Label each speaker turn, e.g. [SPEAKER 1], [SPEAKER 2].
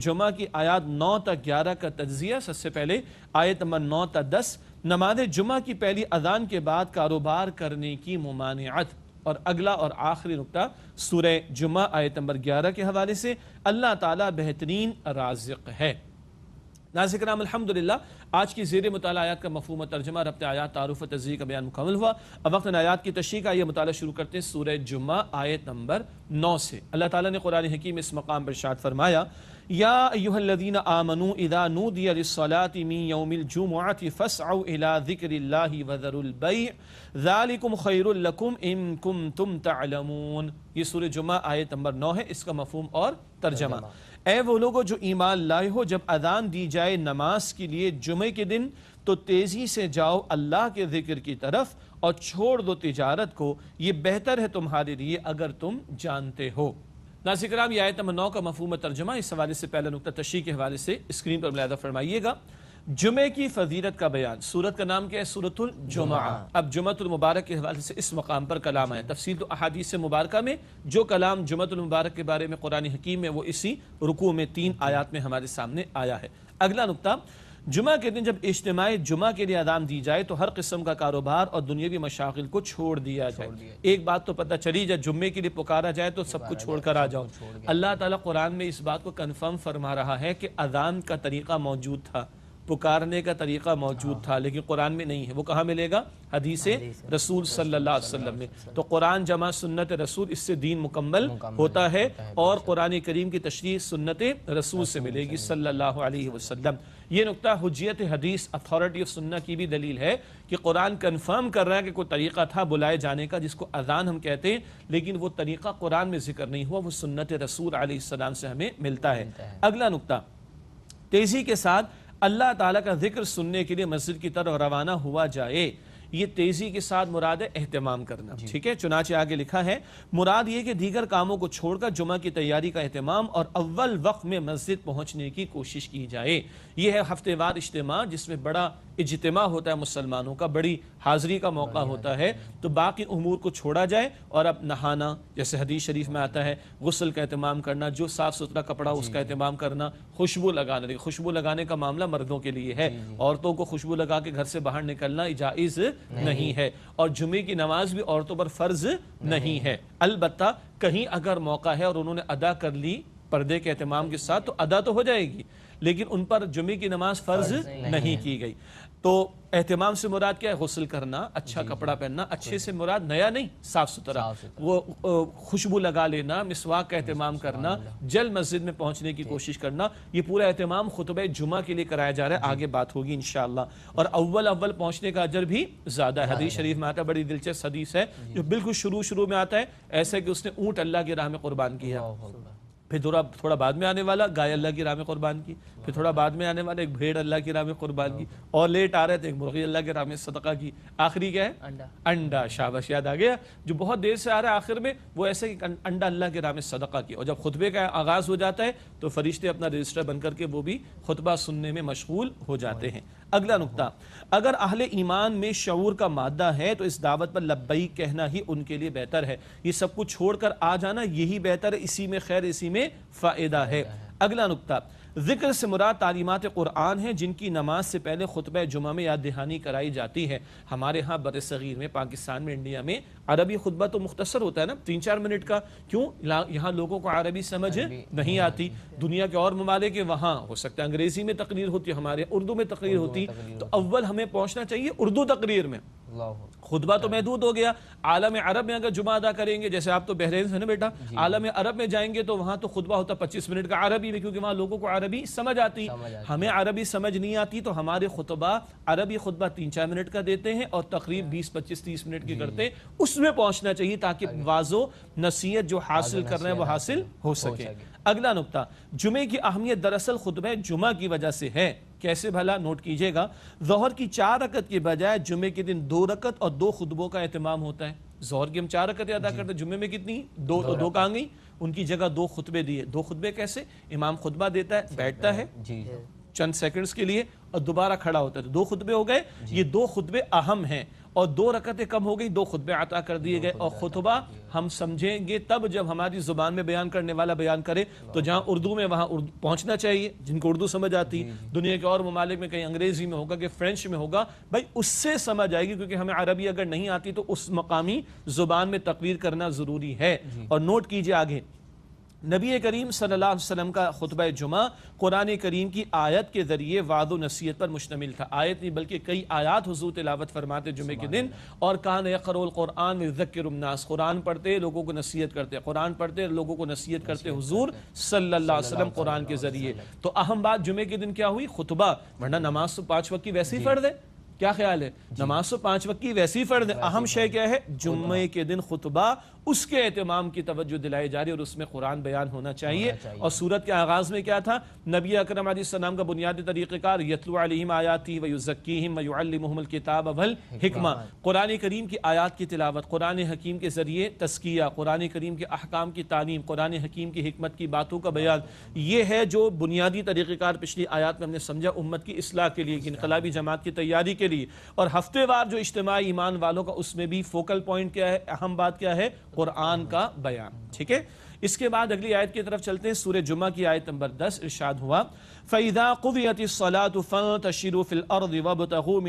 [SPEAKER 1] جمعہ کی آیات 9 تا 11 کا تجزیہ۔ سب سے پہلے آیت نمبر 9 تا 10، نماز جمعہ کی پہلی اذان کے بعد کاروبار کرنے کی ممانعت، اور اگلا اور آخری نقطہ سورہ جمعہ آیت نمبر 11 کے حوالے سے، اللہ تعالیٰ بہترین رازق ہے۔ ناظرین کرام الحمدللہ آج کی زیر مطالعہ آیات کا مفہوم و ترجمہ، ربط آیات، تعارف و تجزیہ کا بیان مکمل ہوا۔ اب وقت آیات کی تشریح کا یہ مطالعہ شروع کرتے ہیں سورہ جمعہ آیت نمبر 9 سے۔ اللہ تعالیٰ نے قرآن حکیم اس مقام پر ارشاد فرمایا، یا ایھا الذین آمنوا اذا نودی للصلاة من یوم الجمعۃ فاسعوا الی ذکر اللہ وذروا البیع ذالکم خیر لکم ان کنتم تعلمون۔ یہ سورہ جمعہ آیت نمبر 9 ہے، اس کا مفہوم اور ترجمہ۔ اے وہ لوگو جو ایمان لائے ہو، جب اذان دی جائے نماز کے لیے جمعے کے دن تو تیزی سے جاؤ اللہ کے ذکر کی طرف اور چھوڑ دو تجارت کو، یہ بہتر ہے تمہارے لیے اگر تم جانتے ہو۔ ناظرین کرام یہ آیت نمبر 9 کا مفہوم ترجمہ، اس حوالے سے پہلا نقطہ تشریح کے حوالے سے اسکرین پر ملاحظہ فرمائیے گا۔ جمعے کی فضیلت کا بیان، سورت کا نام کیا ہے؟ سورۃ الجمعہ۔ اب جمعۃ المبارک کے حوالے سے اس مقام پر کلام ہے، تفصیل تو احادیث مبارکہ میں جو کلام جمعۃ المبارک کے بارے میں قرآن حکیم میں، وہ اسی رکوع میں 3 آیات میں ہمارے سامنے آیا ہے۔ اگلا نقطہ، جمعہ کے دن جب اجتماع جمعہ کے لیے اذان دی جائے تو ہر قسم کا کاروبار اور دنیاوی مشاغل کو چھوڑ دیا جائے۔ ایک بات تو پتہ چلی، جب جمعے کے لیے پکارا جائے تو سب کچھ چھوڑ کر آ جاؤ۔ اللہ تعالیٰ قرآن میں اس بات کو کنفرم فرما رہا ہے کہ اذان کا طریقہ موجود تھا، پکارنے کا طریقہ موجود تھا، لیکن قرآن میں نہیں ہے۔ وہ کہاں ملے گا؟ حدیث رسول صلی اللہ علیہ وسلم میں۔ تو قرآن جمع سنت رسول، اس سے دین مکمل ہوتا ہے، اور قرآن کریم کی تشریح سنت رسول سے ملے گی صلی اللہ علیہ وسلم۔ یہ نقطہ حجیت حدیث، اتھارٹی آف سنہ کی بھی دلیل ہے کہ قرآن کنفرم کر رہا ہے کہ کوئی طریقہ تھا بلائے جانے کا جس کو اذان ہم کہتے ہیں، لیکن وہ طریقہ قرآن میں ذکر نہیں ہوا، وہ سنت رسول علیہ السلام سے ہمیں ملتا ہے۔ اگلا نقطہ، تیزی کے ساتھ اللہ تعالیٰ کا ذکر سننے کے لیے مسجد کی طرف روانہ ہوا جائے۔ یہ تیزی کے ساتھ مراد ہے اہتمام کرنا، ٹھیک ہے؟ چنانچہ آگے لکھا ہے، مراد یہ کہ دیگر کاموں کو چھوڑ کر جمعہ کی تیاری کا اہتمام اور اول وقت میں مسجد پہنچنے کی کوشش کی جائے۔ یہ ہے ہفتے وار اجتماع، جس میں بڑا اجتماع ہوتا ہے مسلمانوں کا، بڑی حاضری کا موقع ہوتا ہے، تو باقی امور کو چھوڑا جائے اور اب نہانا، جیسے حدیث شریف میں آتا ہے، غسل کا اہتمام کرنا، جو صاف ستھرا کپڑا اس کا اہتمام کرنا، خوشبو لگانا۔ خوشبو لگانے کا معاملہ مردوں کے لیے ہے، عورتوں کو خوشبو لگا کے گھر سے باہر نکلنا جائز نہیں ہے، اور جمعے کی نماز بھی عورتوں پر فرض نہیں ہے۔ البتہ کہیں اگر موقع ہے اور انہوں نے ادا کر لی پردے کے اہتمام کے ساتھ تو ادا تو ہو جائے گی، لیکن ان پر جمعے کی نماز فرض نہیں کی گئی۔ تو اہتمام سے مراد کیا ہے؟ غسل کرنا، اچھا کپڑا پہننا، اچھے سے مراد نیا نہیں، صاف ستھرا، وہ خوشبو لگا لینا، مسواک کا اہتمام کرنا، جلد مسجد میں پہنچنے کی کوشش کرنا، یہ پورا اہتمام خطبہ جمعہ کے لیے کرایا جا رہا ہے، آگے بات ہوگی انشاءاللہ۔ اور اول پہنچنے کا اجر بھی زیادہ ہے، حدیث شریف میں آتا ہے، بڑی دلچسپ حدیث ہے جو بالکل شروع میں آتا ہے، ایسا کہ اس نے اونٹ اللہ کی راہ میں قربان کیا، پھر تھوڑا بعد میں آنے والا گائے اللہ کی راہ میں قربان کی، پھر تھوڑا بعد میں آنے والا ایک بھیڑ اللہ کی راہ میں قربان کی، اور لیٹ آ رہے تھے ایک مرغی اللہ کی راہ میں صدقہ کی، آخری کیا ہے؟ انڈا۔ شاباش، یاد آ گیا۔ جو بہت دیر سے آ رہا ہے آخر میں، وہ ایسے کہ انڈا اللہ کی راہ میں صدقہ کی۔ اور جب خطبے کا آغاز ہو جاتا ہے تو فرشتے اپنا رجسٹر بن کر کے وہ بھی خطبہ سننے میں مشغول ہو جاتے ہیں۔ اگلا نقطہ، اگر اہل ایمان میں شعور کا مادہ ہے تو اس دعوت پر لبیک کہنا ہی ان کے لیے بہتر ہے۔ یہ سب کچھ چھوڑ کر آ جانا یہی بہتر ہے، اسی میں خیر، اسی میں فائدہ ہے۔ اگلا نقطہ، ذکر سے مراد تعلیمات قرآن ہیں جن کی نماز سے پہلے خطبہ جمعہ میں یاد دہانی کرائی جاتی ہے۔ ہمارے ہاں بر صغیر میں، پاکستان میں، انڈیا میں عربی خطبہ تو مختصر ہوتا ہے نا، 3-4 منٹ کا، کیوں؟ یہاں لوگوں کو عربی سمجھ نہیں آتی۔ دنیا کے اور ممالک کے وہاں ہو سکتا ہے انگریزی میں تقریر ہوتی، ہمارے اردو میں تقریر ہوتی، تو اول ہمیں پہنچنا چاہیے اردو تقریر میں۔ خطبہ تو محدود ہو گیا، عالم عرب میں اگر جمعہ ادا کریں گے، جیسے آپ تو بحرین سے نا بیٹا، عالم عرب میں جائیں گے تو وہاں تو خطبہ ہوتا 25 منٹ کا عربی میں، کیونکہ وہاں لوگوں کو عربی سمجھ آتی۔ ہمیں عربی سمجھ نہیں آتی تو ہمارے خطبہ عربی خطبہ 3-4 منٹ کا دیتے ہیں اور تقریب 20-25-30 منٹ کی کرتے ہیں، اس میں پہنچنا چاہیے تاکہ واضح و نصیحت جو حاصل کر رہے ہیں وہ حاصل ہو سکے۔ اگلا نقطہ، جمعے کی اہمیت دراصل خطبہ جمعہ کی وجہ سے ہے۔ کیسے بھلا؟ نوٹ کیجئے گا، ظہر کی 4 رکعت کے بجائے جمعے کے دن 2 رکعت اور 2 خطبوں کا اہتمام ہوتا ہے۔ ظہر کی ہم 4 رکعتیں ادا کرتے ہیں، جمعے میں کتنی؟ 2، تو 2 کہاں گئی؟ ان کی جگہ 2 خطبے دیے۔ 2 خطبے کیسے؟ امام خطبہ دیتا ہے، بیٹھتا ہے چند سیکنڈز کے لیے اور دوبارہ کھڑا ہوتا ہے، تو 2 خطبے ہو گئے۔ یہ 2 خطبے اہم ہیں، اور 2 رکعتیں کم ہو گئی، 2 خطبے عطا کر دیے گئے، اور خطبہ ہم سمجھیں گے تب جب ہماری زبان میں بیان کرنے والا بیان کرے، تو جہاں اردو میں وہاں پہنچنا چاہیے، جن کو اردو سمجھ آتی، دنیا کے اور ممالک میں کہیں انگریزی میں ہوگا کہ فرینچ میں ہوگا، بھائی اس سے سمجھ آئے گی، کیونکہ ہمیں عربی اگر نہیں آتی تو اس مقامی زبان میں تقریر کرنا ضروری ہے۔ اور نوٹ کیجئے آگے، نبی کریم صلی اللہ علیہ وسلم کا خطبہ جمعہ قرآن کریم کی آیت کے ذریعے وعظ و نصیحت پر مشتمل تھا۔ آیت نہیں بلکہ کئی آیات حضور تلاوت فرماتے جمعے کے دن، اور کان یقرؤ القرآن ویذکر الناس، قرآن پڑھتے لوگوں کو نصیحت کرتے، قرآن پڑھتے لوگوں کو نصیحت کرتے حضور صلی اللہ علیہ وسلم قرآن کے ذریعے۔ تو اہم بات جمعے کے دن کیا ہوئی؟ خطبہ، ورنہ نماز تو 5 وقت کی ویسے ہی فرض ہے، کیا خیال ہے؟ نماز تو 5 وقت کی ویسی فرض ہے، اہم شے کیا ہے؟ جمعے کے دن خطبہ، اس کے اہتمام کی توجہ دلائی جا رہی ہے، اور اس میں قرآن بیان ہونا چاہیے۔ اور سورت کے آغاز میں کیا تھا؟ نبی اکرم علیہ السلام کا بنیادی طریقہ کار یتلو علیہم آیاتہ ویزکیہم ویعلمہم الکتاب والحکمہ، قرآن کریم کی آیات کی تلاوت، قرآن حکیم کے ذریعے تزکیہ، قرآن کریم کے احکام کی تعلیم، قرآن حکیم کی حکمت کی باتوں کا بیان، یہ ہے جو بنیادی طریقہ کار پچھلی آیات میں ہم نے سمجھا امت کی اصلاح کے لیے، انقلابی جماعت کی تیاری کے لیے۔ اور ہفتے وار جو اجتماعی ایمان والوں کا، اس میں بھی فوکل پوائنٹ کیا ہے؟ اہم بات کیا ہے؟ قرآن کا بیان، ٹھیک ہے؟ اس کے بعد اگلی آیت کی طرف چلتے ہیں، سورہ جمعہ کی آیت نمبر 10، ارشاد ہوا فَإِذَا قُضِيَتِ الصَّلَاةُ فَانتَشِرُوا فِي الْأَرْضِ وَابْتَغُوا